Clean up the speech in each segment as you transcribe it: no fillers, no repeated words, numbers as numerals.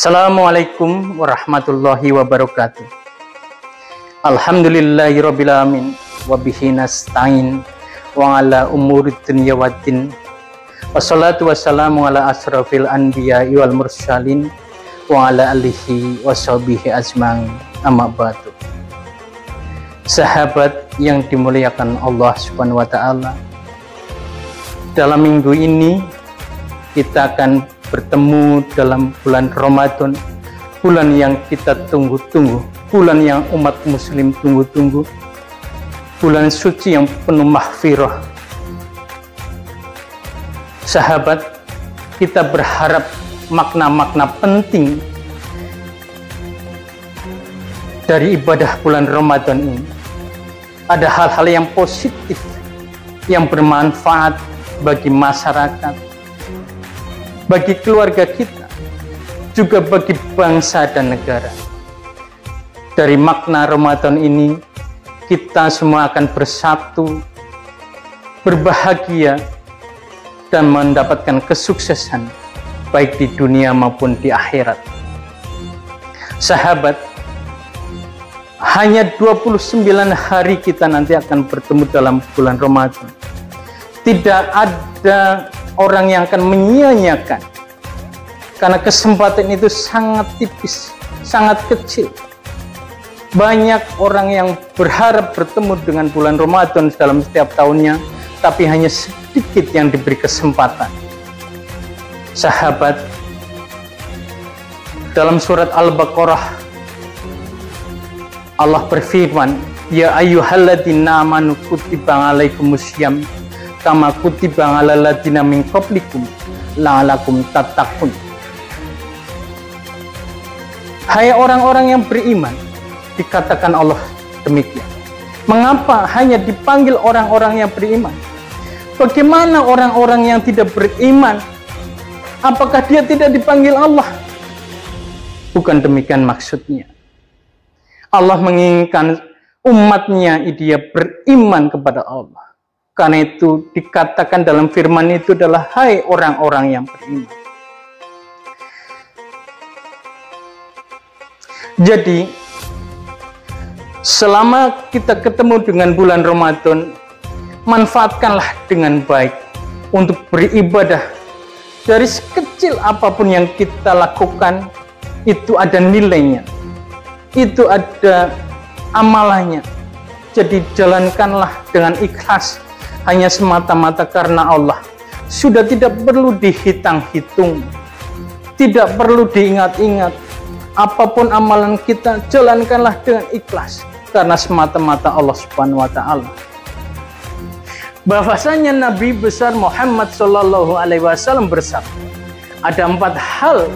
Assalamualaikum warahmatullahi wabarakatuh. Alhamdulillahirrabbilalamin. Wabihi nasta'in wa ala umurid dunya waddin. Wassalatu wassalamu ala asrafil anbiya'i wal mursalin wa ala alihi wa sahbihi ajma'in, amma ba'du. Sahabat yang dimuliakan Allah Subhanahu wa ta'ala, dalam minggu ini kita akan bertemu dalam bulan Ramadan, bulan yang kita tunggu-tunggu, bulan yang umat muslim tunggu-tunggu, bulan suci yang penuh mahfirah. Sahabat, kita berharap makna-makna penting dari ibadah bulan Ramadan ini. Ada hal-hal yang positif, yang bermanfaat bagi masyarakat, bagi keluarga kita, juga bagi bangsa dan negara. Dari makna Ramadan ini, kita semua akan bersatu, berbahagia, dan mendapatkan kesuksesan, baik di dunia maupun di akhirat. Sahabat, hanya 29 hari kita nanti akan bertemu dalam bulan Ramadan. Tidak ada orang yang akan menyia-nyiakan, karena kesempatan itu sangat tipis, sangat kecil. Banyak orang yang berharap bertemu dengan bulan Ramadan dalam setiap tahunnya, tapi hanya sedikit yang diberi kesempatan. Sahabat, dalam surat Al-Baqarah Allah berfirman, ya ayyuhalladzina amanu kutiba alaikumussyam kama kutiba alal ladzina min qablikum la'alakum tattaqun. Hai orang-orang yang beriman, dikatakan Allah demikian. Mengapa hanya dipanggil orang-orang yang beriman? Bagaimana orang-orang yang tidak beriman? Apakah dia tidak dipanggil Allah? Bukan demikian maksudnya. Allah menginginkan umatnya dia beriman kepada Allah. Karena itu dikatakan dalam firman itu adalah hai orang-orang yang beriman. Jadi selama kita ketemu dengan bulan Ramadan, manfaatkanlah dengan baik untuk beribadah. Dari sekecil apapun yang kita lakukan, itu ada nilainya, itu ada amalannya. Jadi jalankanlah dengan ikhlas, hanya semata-mata karena Allah. Sudah tidak perlu dihitung-hitung, tidak perlu diingat-ingat. Apapun amalan kita, jalankanlah dengan ikhlas, karena semata-mata Allah Subhanahu wa ta'ala. Bahwasanya Nabi besar Muhammad Sallallahu Alaihi Wasallam bersabda, ada 4 hal,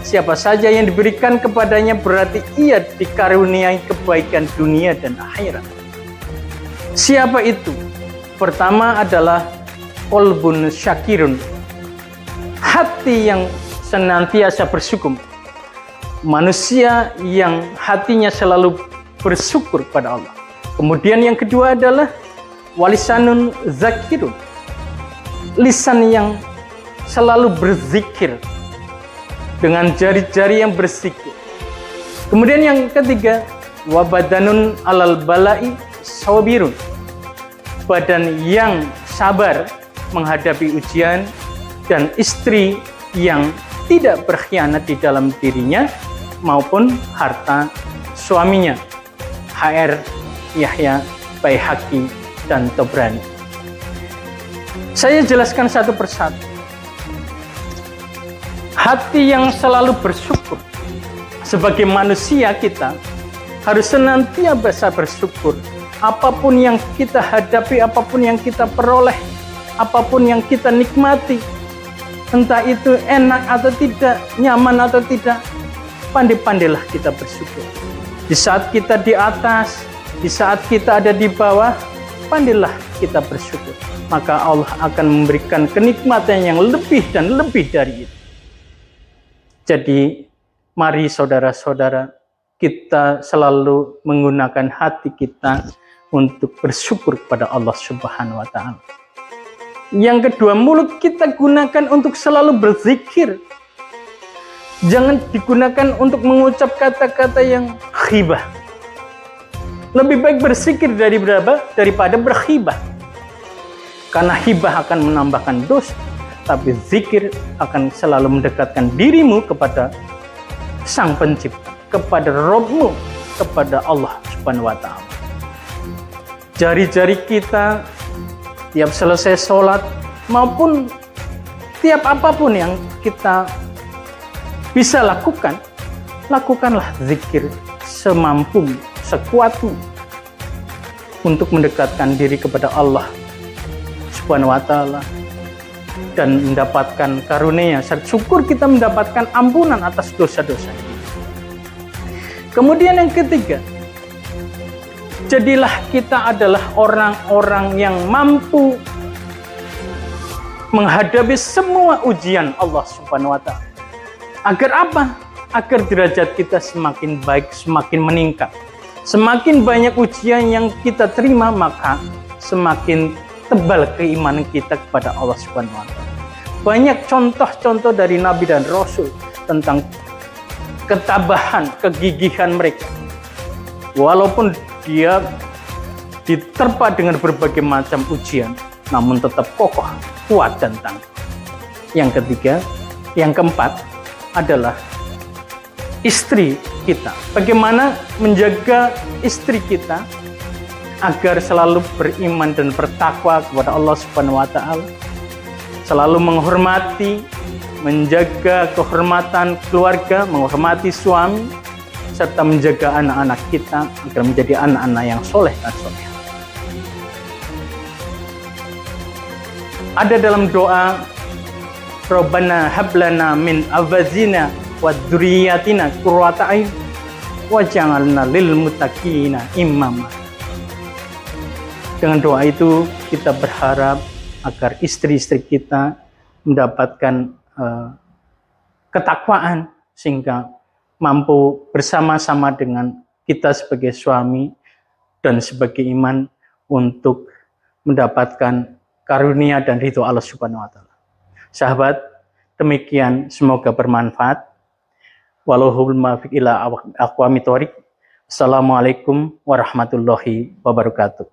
siapa saja yang diberikan kepadanya berarti ia dikaruniai kebaikan dunia dan akhirat. Siapa itu? Pertama adalah qalbun syakirun, hati yang senantiasa bersyukur. Manusia yang hatinya selalu bersyukur pada Allah. Kemudian yang kedua adalah walisanun zakirun, lisan yang selalu berzikir, dengan jari-jari yang berzikir. Kemudian yang ketiga, wabadanun alal balai sabirun, badan yang sabar menghadapi ujian, dan istri yang tidak berkhianat di dalam dirinya maupun harta suaminya. HR Yahya, Baihaqi, dan Tabrani. Saya jelaskan satu persatu. Hati yang selalu bersyukur. Sebagai manusia kita harus senantiasa bersyukur. Apapun yang kita hadapi, apapun yang kita peroleh, apapun yang kita nikmati, entah itu enak atau tidak, nyaman atau tidak, pandai-pandailah kita bersyukur. Di saat kita di atas, di saat kita ada di bawah, pandailah kita bersyukur. Maka Allah akan memberikan kenikmatan yang lebih dan lebih dari itu. Jadi, mari saudara-saudara, kita selalu menggunakan hati kita untuk bersyukur kepada Allah Subhanahu wa ta'ala. Yang kedua, mulut kita gunakan untuk selalu berzikir. Jangan digunakan untuk mengucap kata-kata yang ghibah. Lebih baik berzikir daripada berghibah. Karena hibah akan menambahkan dosa, tapi zikir akan selalu mendekatkan dirimu kepada Sang Pencipta, kepada Rabb-mu, kepada Allah Subhanahu wa Ta'ala. Jari-jari kita tiap selesai sholat maupun tiap apapun yang kita bisa lakukan, lakukanlah zikir semampumu, sekuatmu untuk mendekatkan diri kepada Allah Subhanahu wa Ta'ala dan mendapatkan karunia. Syukur kita mendapatkan ampunan atas dosa-dosa. Kemudian yang ketiga, jadilah kita adalah orang-orang yang mampu menghadapi semua ujian Allah Subhanahu wa Ta'ala. Agar apa? Agar derajat kita semakin baik, semakin meningkat. Semakin banyak ujian yang kita terima, maka semakin tebal keimanan kita kepada Allah Subhanahu wa Ta'ala. Banyak contoh-contoh dari Nabi dan Rasul tentang ketabahan, kegigihan mereka. Walaupun dia diterpa dengan berbagai macam ujian, namun tetap kokoh, kuat dan tangguh. Yang ketiga, yang keempat adalah istri kita. Bagaimana menjaga istri kita agar selalu beriman dan bertakwa kepada Allah Subhanahu wa Ta'ala, selalu menghormati, menjaga kehormatan keluarga, menghormati suami, serta menjaga anak-anak kita agar menjadi anak-anak yang soleh dan soleh. Ada dalam doa, Rabbana hablana min azwajina wa dzurriyyatina qurrata a'yun waj'alna lil muttaqina imama. Dengan doa itu kita berharap agar istri-istri kita mendapatkan ketakwaan sehingga mampu bersama-sama dengan kita sebagai suami dan sebagai iman untuk mendapatkan karunia dan ridho Allah Subhanahu wa Ta'ala. Sahabat, demikian, semoga bermanfaat. Wallahul muwaffiq ila aqwamit thoriq. Assalamualaikum warahmatullahi wabarakatuh.